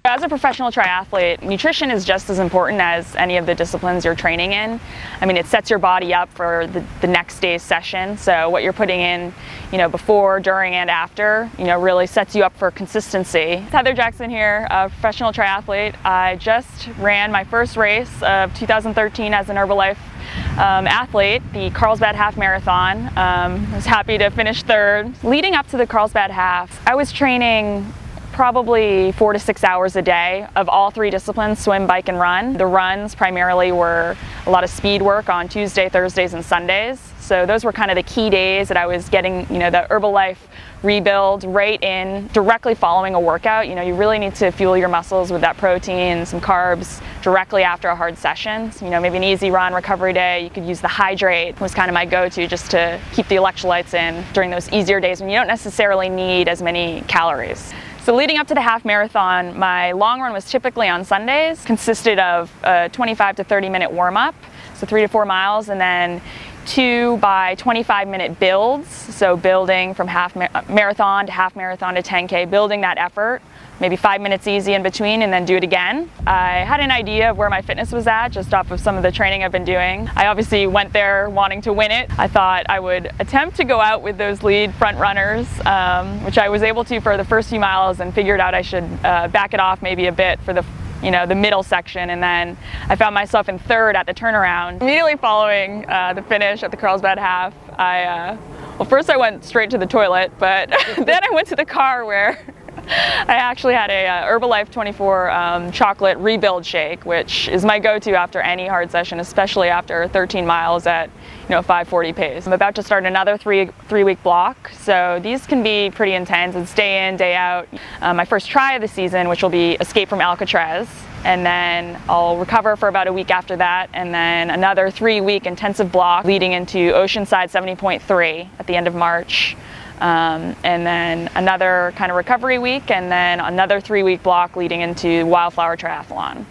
As a professional triathlete, nutrition is just as important as any of the disciplines you're training in. I mean, it sets your body up for the next day's session. So what you're putting in, before, during, and after, really sets you up for consistency. Heather Jackson here, a professional triathlete. I just ran my first race of 2013 as an Herbalife athlete, the Carlsbad Half Marathon. I was happy to finish third. Leading up to the Carlsbad Half, I was training probably 4 to 6 hours a day of all three disciplines, swim, bike, and run. The runs primarily were a lot of speed work on Tuesday, Thursdays, and Sundays. So those were kind of the key days that I was getting, the Herbalife rebuild right in, directly following a workout. You really need to fuel your muscles with that protein, some carbs directly after a hard session. So, maybe an easy run, recovery day, you could use the hydrate was kind of my go-to just to keep the electrolytes in during those easier days when you don't necessarily need as many calories. So leading up to the half marathon, my long run was typically on Sundays, consisted of a 25 to 30 minute warm-up, so 3 to 4 miles, and then 2 by 25-minute builds, so building from half marathon to half marathon to 10K, building that effort, maybe 5 minutes easy in between, and then do it again. I had an idea of where my fitness was at just off of some of the training I've been doing. I obviously went there wanting to win it. I thought I would attempt to go out with those lead front runners, which I was able to for the first few miles, and figured out I should back it off maybe a bit for the middle section, and then I found myself in third at the turnaround. Immediately following the finish at the Carlsbad Half, well, first I went straight to the toilet, but then I went to the car where I actually had a Herbalife 24 chocolate rebuild shake, which is my go-to after any hard session, especially after 13 miles at 5:40 pace. I'm about to start another three-week block, so these can be pretty intense. It's day in, day out. My first try of the season, which will be Escape from Alcatraz, and then I'll recover for about a week after that, and then another 3-week intensive block leading into Oceanside 70.3 at the end of March. And then another kind of recovery week, and then another 3-week block leading into Wildflower Triathlon.